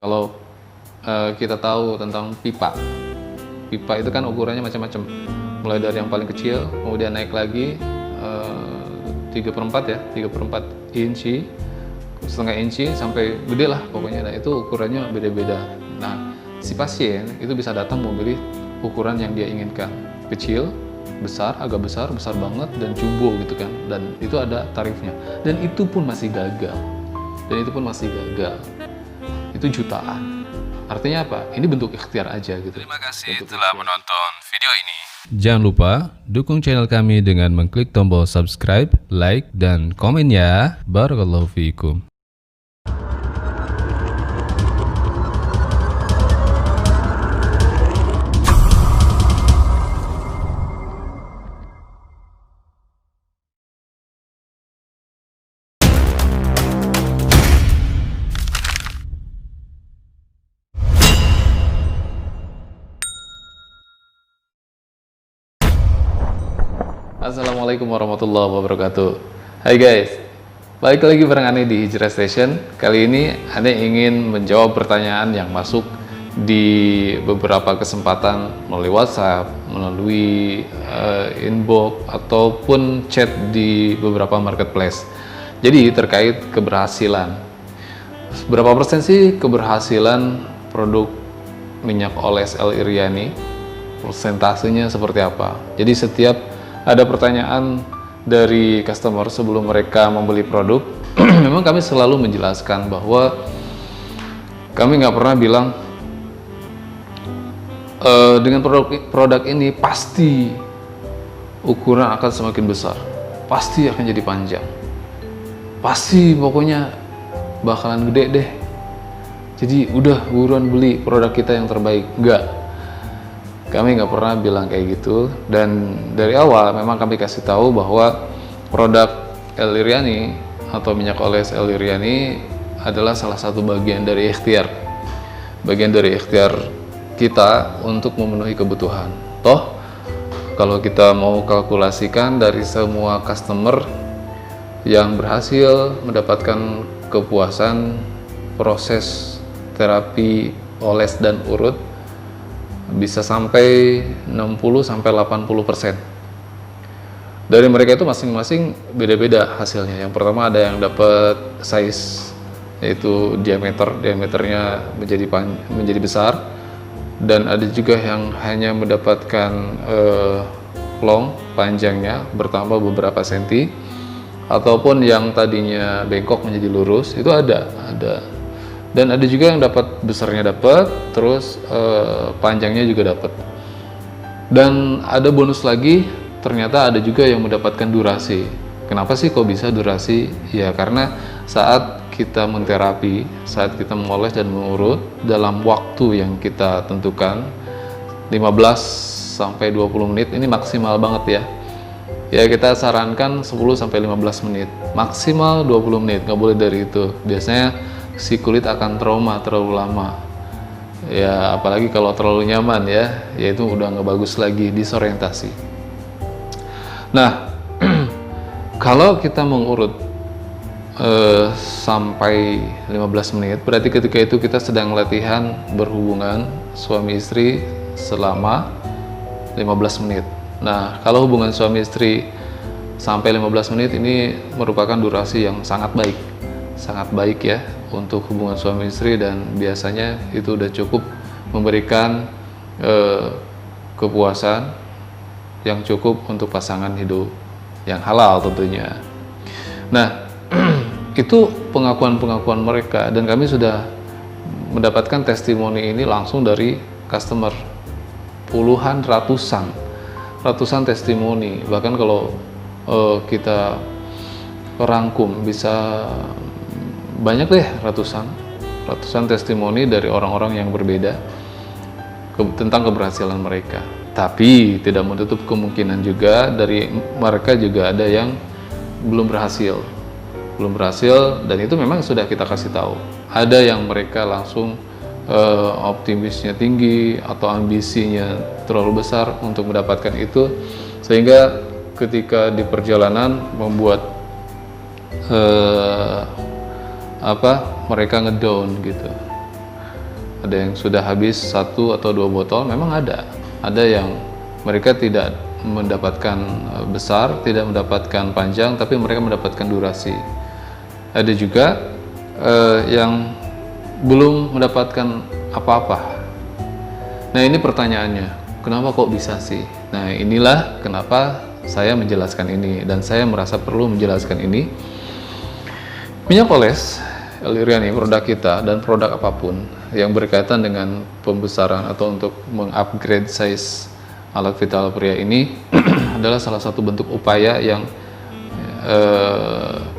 Kalau kita tahu tentang pipa, pipa itu kan ukurannya macam-macam, mulai dari yang paling kecil, kemudian naik lagi 3/4 ya, 3/4 inci, setengah inci sampai gede lah pokoknya. Nah itu ukurannya beda-beda. Nah si pasien itu bisa datang memilih ukuran yang dia inginkan, kecil, besar, agak besar, besar banget, dan jumbo gitu kan. Dan itu ada tarifnya. Dan itu pun masih gagal. Itu jutaan. Artinya apa? Ini bentuk ikhtiar aja gitu. Terima kasih telah menonton video ini. Jangan lupa dukung channel kami dengan mengklik tombol subscribe, like, dan komen ya. Barakallahu fiikum. Assalamualaikum warahmatullahi wabarakatuh. Hai guys, balik lagi bareng Ane di Hijrah Station. Kali ini Ane ingin menjawab pertanyaan yang masuk di beberapa kesempatan melalui WhatsApp, melalui inbox ataupun chat di beberapa marketplace. Jadi terkait keberhasilan, berapa persen sih keberhasilan produk minyak oles El Iriani? Persentasenya seperti apa? Jadi setiap ada pertanyaan dari customer sebelum mereka membeli produk, memang kami selalu menjelaskan bahwa kami nggak pernah bilang dengan produk ini pasti ukuran akan semakin besar, pasti akan jadi panjang, pasti pokoknya bakalan gede deh, jadi udah buruan beli produk kita yang terbaik. Nggak, kami nggak pernah bilang kayak gitu. Dan dari awal memang kami kasih tahu bahwa produk El Iriani atau minyak oles El Iriani adalah salah satu bagian dari ikhtiar kita untuk memenuhi kebutuhan. Toh kalau kita mau kalkulasikan dari semua customer yang berhasil mendapatkan kepuasan proses terapi oles dan urut, bisa sampai 60-80%. Dari mereka itu masing-masing beda-beda hasilnya. Yang pertama ada yang dapat size, yaitu diameternya menjadi besar, dan ada juga yang hanya mendapatkan long, panjangnya bertambah beberapa senti, ataupun yang tadinya bengkok menjadi lurus. Itu ada. Dan ada juga yang dapat besarnya dapat, terus panjangnya juga dapat. Dan ada bonus lagi, ternyata ada juga yang mendapatkan durasi. Kenapa sih kok bisa durasi? Ya karena saat kita menterapi, saat kita mengoles dan mengurut dalam waktu yang kita tentukan, 15-20 menit, ini maksimal banget ya. Ya kita sarankan 10-15 menit, maksimal 20 menit, nggak boleh dari itu. Biasanya si kulit akan trauma terlalu lama ya, apalagi kalau terlalu nyaman ya itu udah nggak bagus lagi, disorientasi. Nah kalau kita mengurut sampai 15 menit, berarti ketika itu kita sedang latihan berhubungan suami istri selama 15 menit. Nah kalau hubungan suami istri sampai 15 menit ini merupakan durasi yang sangat baik ya untuk hubungan suami istri, dan biasanya itu udah cukup memberikan kepuasan yang cukup untuk pasangan hidup yang halal tentunya. Nah itu pengakuan mereka, dan kami sudah mendapatkan testimoni ini langsung dari customer, puluhan, ratusan testimoni. Bahkan kalau kita rangkum bisa banyak deh, ratusan testimoni dari orang-orang yang berbeda tentang keberhasilan mereka. Tapi tidak menutup kemungkinan juga dari mereka juga ada yang belum berhasil, dan itu memang sudah kita kasih tahu. Ada yang mereka langsung optimisnya tinggi atau ambisinya terlalu besar untuk mendapatkan itu, sehingga ketika di perjalanan membuat mereka ngedown gitu. ada yang sudah habis 1 atau 2 botol, memang ada yang mereka tidak mendapatkan besar, tidak mendapatkan panjang, tapi mereka mendapatkan durasi. Ada juga yang belum mendapatkan apa-apa. Nah, ini pertanyaannya, kenapa kok bisa sih? Nah, inilah kenapa saya menjelaskan ini, dan saya merasa perlu menjelaskan ini. Minyak oles L-Iriani, produk kita dan produk apapun yang berkaitan dengan pembesaran atau untuk mengupgrade size alat vital pria ini adalah salah satu bentuk upaya yang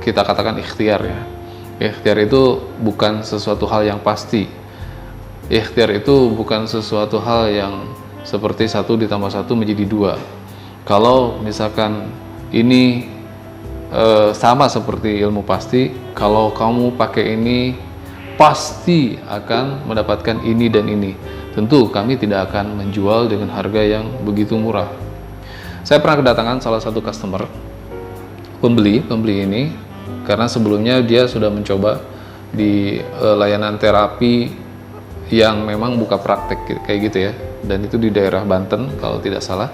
kita katakan ikhtiar ya. Ikhtiar itu bukan sesuatu hal yang pasti. Ikhtiar itu bukan sesuatu hal yang seperti 1 ditambah 1 menjadi 2. Kalau misalkan ini sama seperti ilmu pasti, kalau kamu pakai ini pasti akan mendapatkan ini dan ini. Tentu kami tidak akan menjual dengan harga yang begitu murah. Saya pernah kedatangan salah satu customer, pembeli ini, karena sebelumnya dia sudah mencoba di layanan terapi yang memang buka praktek kayak gitu ya, dan itu di daerah Banten kalau tidak salah.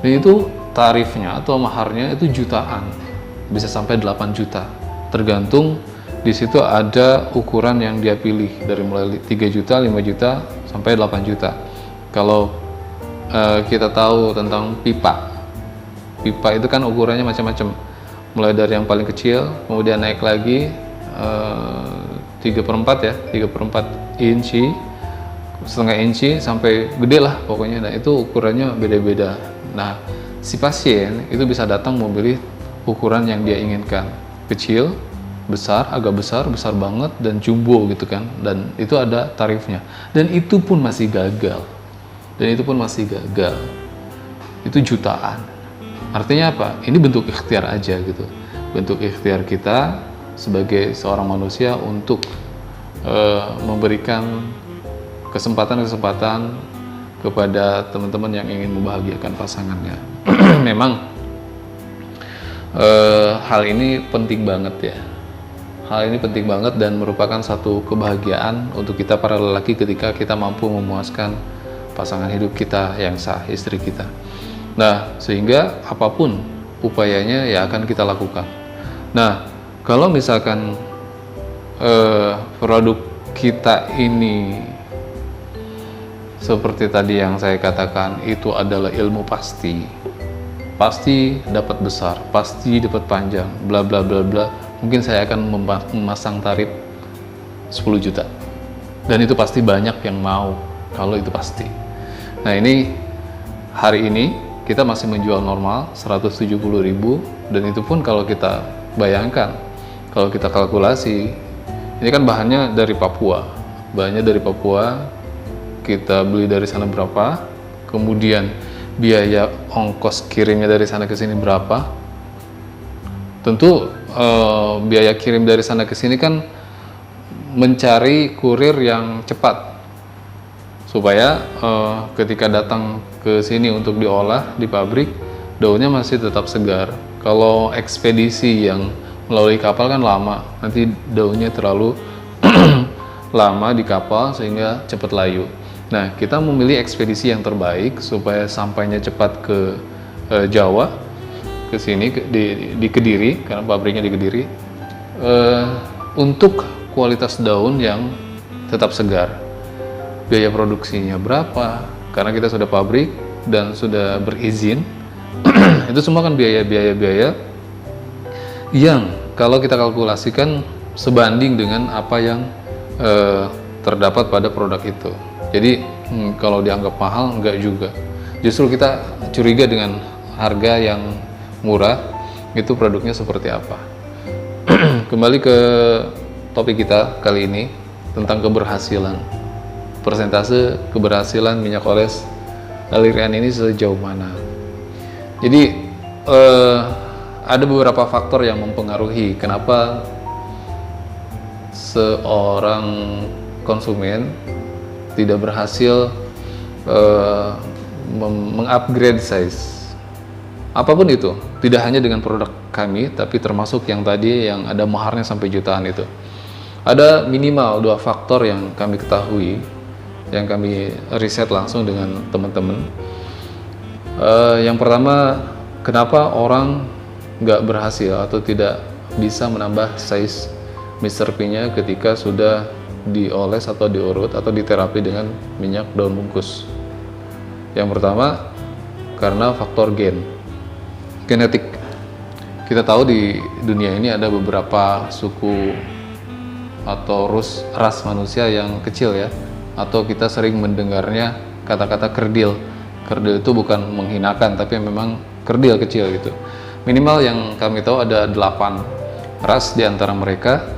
Dan itu tarifnya atau maharnya itu jutaan, bisa sampai 8 juta, tergantung di situ ada ukuran yang dia pilih dari mulai 3 juta, 5 juta sampai 8 juta. Kalau kita tahu tentang pipa itu kan ukurannya macam-macam, mulai dari yang paling kecil, kemudian naik lagi 3/4 ya, 3/4 inci, setengah inci, sampai gede lah pokoknya. Nah, itu ukurannya beda-beda. Nah, si pasien itu bisa datang memilih ukuran yang dia inginkan, kecil, besar, agak besar, besar banget, dan jumbo gitu kan, dan itu ada tarifnya, dan itu pun masih gagal, itu jutaan. Artinya apa? Ini bentuk ikhtiar aja gitu, bentuk ikhtiar kita sebagai seorang manusia untuk memberikan kesempatan kepada teman-teman yang ingin membahagiakan pasangannya. Memang hal ini penting banget ya. Hal ini penting banget dan merupakan satu kebahagiaan untuk kita para lelaki ketika kita mampu memuaskan pasangan hidup kita yang sah, istri kita. Nah, sehingga apapun upayanya ya akan kita lakukan. Nah, kalau misalkan produk kita ini seperti tadi yang saya katakan, itu adalah ilmu pasti dapat besar, pasti dapat panjang, bla bla bla bla, mungkin saya akan memasang tarif 10 juta, dan itu pasti banyak yang mau kalau itu pasti. Nah, ini hari ini kita masih menjual normal 170.000, dan itu pun kalau kita bayangkan, kalau kita kalkulasi, ini kan bahannya dari Papua, kita beli dari sana berapa, kemudian biaya ongkos kirimnya dari sana ke sini berapa. Tentu biaya kirim dari sana ke sini kan mencari kurir yang cepat, supaya ketika datang ke sini untuk diolah di pabrik, daunnya masih tetap segar. Kalau ekspedisi yang melalui kapal kan lama, nanti daunnya terlalu lama di kapal sehingga cepat layu. Nah, kita memilih ekspedisi yang terbaik supaya sampainya cepat ke Jawa, ke sini di Kediri, karena pabriknya di Kediri, untuk kualitas daun yang tetap segar. Biaya produksinya berapa? Karena kita sudah pabrik dan sudah berizin. Itu semua kan biaya yang kalau kita kalkulasikan sebanding dengan apa yang terdapat pada produk itu. Jadi kalau dianggap mahal, enggak juga. Justru kita curiga dengan harga yang murah, itu produknya seperti apa. Kembali ke topik kita kali ini tentang keberhasilan. Persentase keberhasilan minyak oles L-Iriani ini sejauh mana. Jadi ada beberapa faktor yang mempengaruhi kenapa seorang konsumen tidak berhasil mengupgrade size. Apapun itu, tidak hanya dengan produk kami, tapi termasuk yang tadi yang ada maharnya sampai jutaan itu. Ada minimal 2 faktor yang kami ketahui yang kami riset langsung dengan teman-teman. Yang pertama, kenapa orang nggak berhasil atau tidak bisa menambah size Mr. P-nya ketika sudah dioles atau diurut atau diterapi dengan minyak daun bungkus? Yang pertama, karena faktor genetik. Kita tahu di dunia ini ada beberapa suku atau ras manusia yang kecil ya, atau kita sering mendengarnya kata-kata kerdil. Kerdil itu bukan menghinakan, tapi memang kerdil kecil gitu. Minimal yang kami tahu ada 8 ras di antara mereka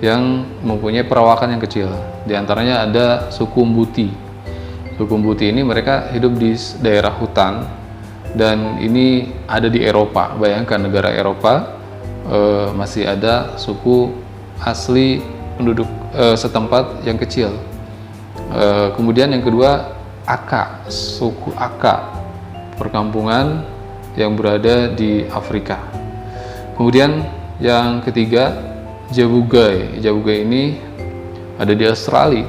yang mempunyai perawakan yang kecil. Di antaranya ada suku Mbuti. Suku Mbuti ini mereka hidup di daerah hutan, dan ini ada di Eropa. Bayangkan negara Eropa masih ada suku asli penduduk setempat yang kecil. Kemudian yang kedua, Aka, suku Aka, perkampungan yang berada di Afrika. Kemudian yang ketiga, Jabugai. Jabugai ini ada di Australia.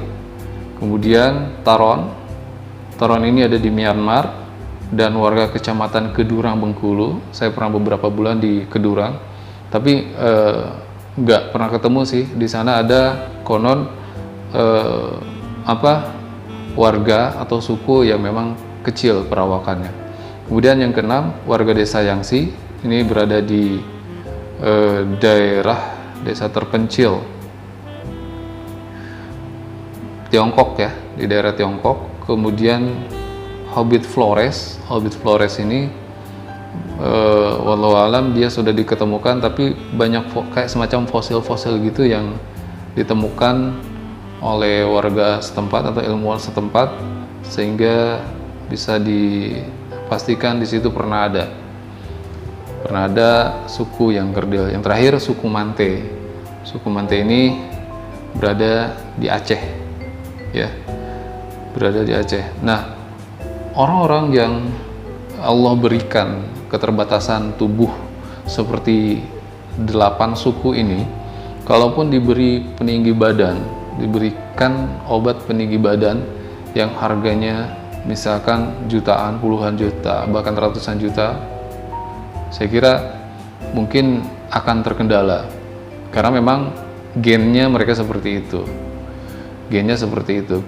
Kemudian Taron ini ada di Myanmar, dan warga kecamatan Kedurang, Bengkulu. Saya pernah beberapa bulan di Kedurang, tapi nggak pernah ketemu sih. Di sana ada konon warga atau suku yang memang kecil perawakannya. Kemudian yang keenam, warga desa Yangsi. Ini berada di daerah desa terpencil Tiongkok ya, di daerah Tiongkok. Kemudian Hobbit Flores ini wallahu alam dia sudah diketemukan, tapi banyak kayak semacam fosil-fosil gitu yang ditemukan oleh warga setempat atau ilmuwan setempat, sehingga bisa dipastikan di situ pernah ada suku yang kerdil. Yang terakhir, suku Mante. Suku Mante ini berada di Aceh ya, berada di Aceh. Nah, orang-orang yang Allah berikan keterbatasan tubuh seperti 8 suku ini, kalaupun diberi peninggi badan, diberikan obat peninggi badan yang harganya misalkan jutaan, puluhan juta, bahkan ratusan juta, saya kira mungkin akan terkendala, karena memang gennya mereka seperti itu.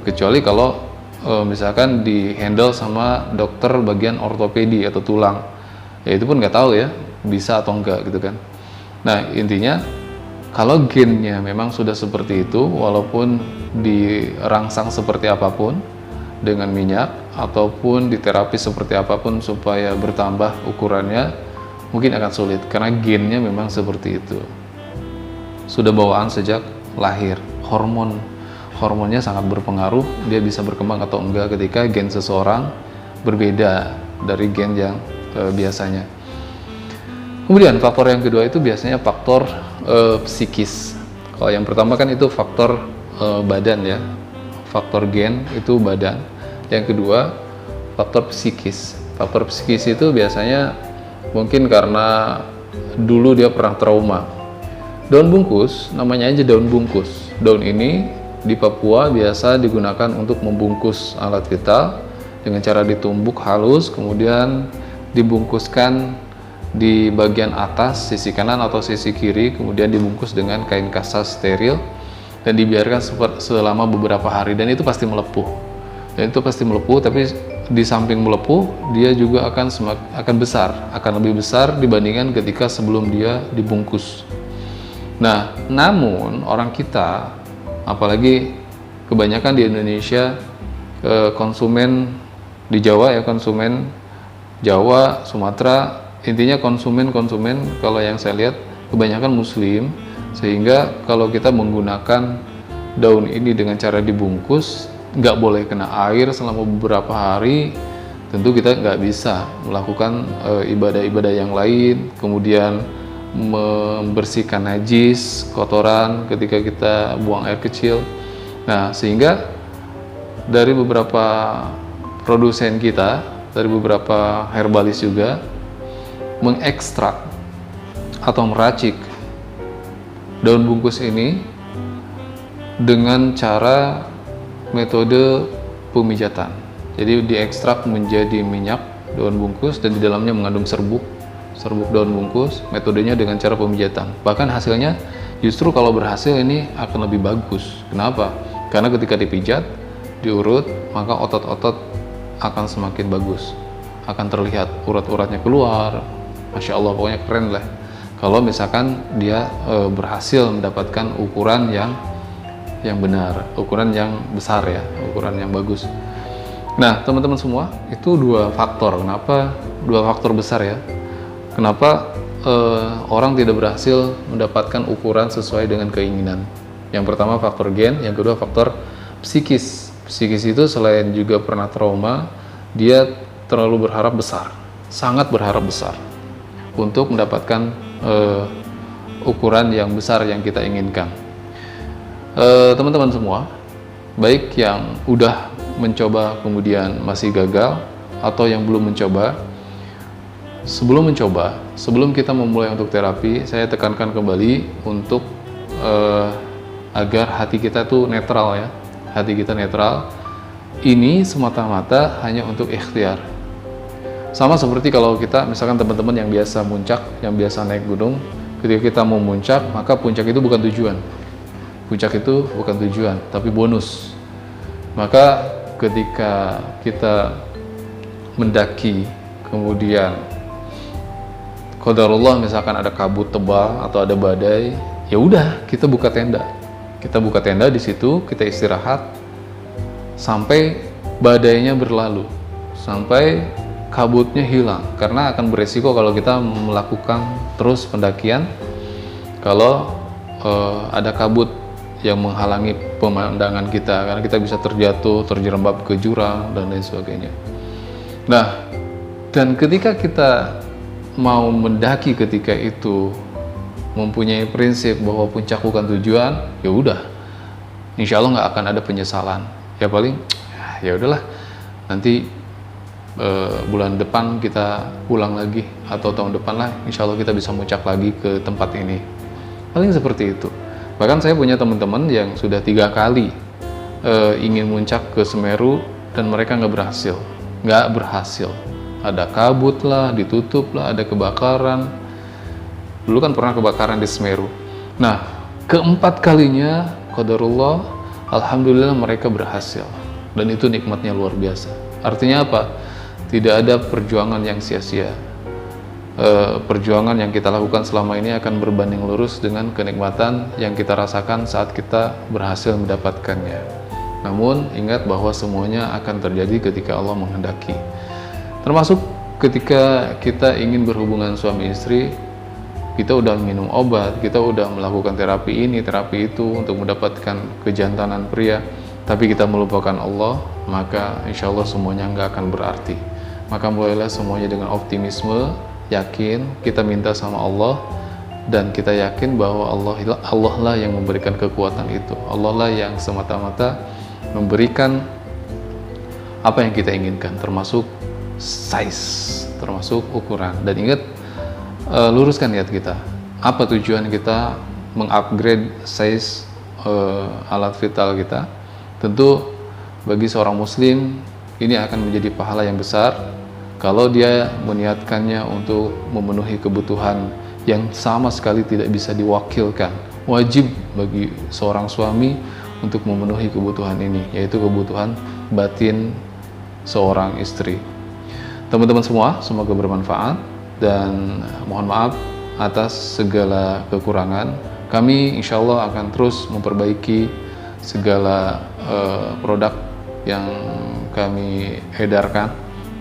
Kecuali kalau misalkan di handle sama dokter bagian ortopedi atau tulang, ya itu pun nggak tahu ya bisa atau enggak gitu kan. Nah, intinya kalau gennya memang sudah seperti itu, walaupun dirangsang seperti apapun dengan minyak ataupun diterapi seperti apapun supaya bertambah ukurannya, mungkin akan sulit karena gennya memang seperti itu, sudah bawaan sejak lahir. Hormonnya sangat berpengaruh, dia bisa berkembang atau enggak ketika gen seseorang berbeda dari gen yang biasanya. Kemudian faktor yang kedua itu biasanya faktor psikis. Kalau yang pertama kan itu faktor badan ya, faktor gen itu badan. Yang kedua faktor psikis. Faktor psikis itu biasanya mungkin karena dulu dia pernah trauma. Daun bungkus, namanya aja daun bungkus. Daun ini di Papua biasa digunakan untuk membungkus alat vital dengan cara ditumbuk halus, kemudian dibungkuskan di bagian atas sisi kanan atau sisi kiri, kemudian dibungkus dengan kain kasa steril dan dibiarkan selama beberapa hari, dan itu pasti melepuh. Tapi di samping melepuh, dia juga akan besar, akan lebih besar dibandingkan ketika sebelum dia dibungkus. Nah, namun orang kita, apalagi kebanyakan di Indonesia, konsumen di Jawa ya, konsumen Jawa, Sumatera, intinya konsumen kalau yang saya lihat kebanyakan Muslim, sehingga kalau kita menggunakan daun ini dengan cara dibungkus, nggak boleh kena air selama beberapa hari. Tentu kita nggak bisa melakukan ibadah-ibadah yang lain, kemudian membersihkan najis, kotoran ketika kita buang air kecil. Nah, sehingga dari beberapa produsen kita, dari beberapa herbalis juga mengekstrak atau meracik daun bungkus ini dengan cara metode pemijatan. Jadi diekstrak menjadi minyak daun bungkus dan di dalamnya mengandung serbuk daun bungkus. Metodenya dengan cara pemijatan. Bahkan hasilnya justru kalau berhasil ini akan lebih bagus. Kenapa? Karena ketika dipijat, diurut, maka otot-otot akan semakin bagus. Akan terlihat urat-uratnya keluar. Masya Allah, pokoknya keren lah. Kalau misalkan dia berhasil mendapatkan ukuran yang benar, ukuran yang besar ya, ukuran yang bagus. Nah, teman-teman semua, itu dua faktor. Kenapa? Dua faktor besar ya. Kenapa orang tidak berhasil mendapatkan ukuran sesuai dengan keinginan? Yang pertama faktor gen, yang kedua faktor psikis. Psikis itu selain juga pernah trauma, dia terlalu berharap besar, sangat berharap besar untuk mendapatkan ukuran yang besar yang kita inginkan. Teman-teman semua, baik yang udah mencoba kemudian masih gagal atau yang belum mencoba, sebelum kita memulai untuk terapi, saya tekankan kembali untuk agar hati kita tuh netral ya, hati kita netral. Ini semata-mata hanya untuk ikhtiar. Sama seperti kalau kita, misalkan teman-teman yang biasa muncak, yang biasa naik gunung, ketika kita mau muncak, maka puncak itu bukan tujuan. Puncak itu bukan tujuan, tapi bonus. Maka ketika kita mendaki, kemudian qadarullah misalkan ada kabut tebal atau ada badai, ya udah kita buka tenda. Kita buka tenda di situ, kita istirahat sampai badainya berlalu, sampai kabutnya hilang. Karena akan beresiko kalau kita melakukan terus pendakian kalau ada kabut yang menghalangi pemandangan kita, karena kita bisa terjatuh, terjerembab ke jurang dan lain sebagainya. Nah, dan ketika kita mau mendaki ketika itu mempunyai prinsip bahwa puncak bukan tujuan, ya udah, insya Allah nggak akan ada penyesalan. Ya paling, ya udahlah, nanti bulan depan kita pulang lagi atau tahun depan lah, insya Allah kita bisa muncak lagi ke tempat ini. Paling seperti itu. Bahkan saya punya teman-teman yang sudah 3 kali ingin muncak ke Semeru dan mereka nggak berhasil. Ada kabut lah, ditutup lah, ada kebakaran. Dulu kan pernah kebakaran di Semeru. Nah, keempat kalinya, qadarullah, alhamdulillah mereka berhasil. Dan itu nikmatnya luar biasa. Artinya apa? Tidak ada perjuangan yang sia-sia. Perjuangan yang kita lakukan selama ini akan berbanding lurus dengan kenikmatan yang kita rasakan saat kita berhasil mendapatkannya. Namun ingat bahwa semuanya akan terjadi ketika Allah menghendaki. Termasuk ketika kita ingin berhubungan suami istri, kita udah minum obat, kita udah melakukan terapi ini, terapi itu untuk mendapatkan kejantanan pria, tapi kita melupakan Allah, maka insya Allah semuanya nggak akan berarti. Maka mulailah semuanya dengan optimisme, yakin, kita minta sama Allah, dan kita yakin bahwa Allah lah yang memberikan kekuatan itu. Allah lah yang semata-mata memberikan apa yang kita inginkan, termasuk size, termasuk ukuran. Dan ingat, luruskan niat kita. Apa tujuan kita mengupgrade size alat vital kita? Tentu bagi seorang muslim ini akan menjadi pahala yang besar kalau dia meniatkannya untuk memenuhi kebutuhan yang sama sekali tidak bisa diwakilkan. Wajib bagi seorang suami untuk memenuhi kebutuhan ini, yaitu kebutuhan batin seorang istri. Teman-teman semua, semoga bermanfaat dan mohon maaf atas segala kekurangan. Kami insya Allah akan terus memperbaiki segala produk yang kami edarkan,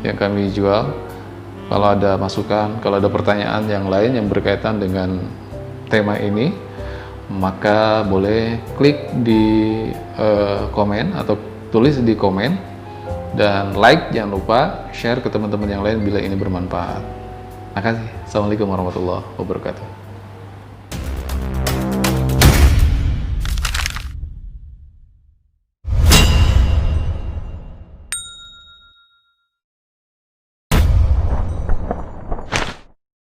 yang kami jual. Kalau ada masukan, kalau ada pertanyaan yang lain yang berkaitan dengan tema ini, maka boleh klik di komen atau tulis di komen, dan like, jangan lupa share ke teman-teman yang lain bila ini bermanfaat. Terima kasih. Assalamualaikum warahmatullahi wabarakatuh.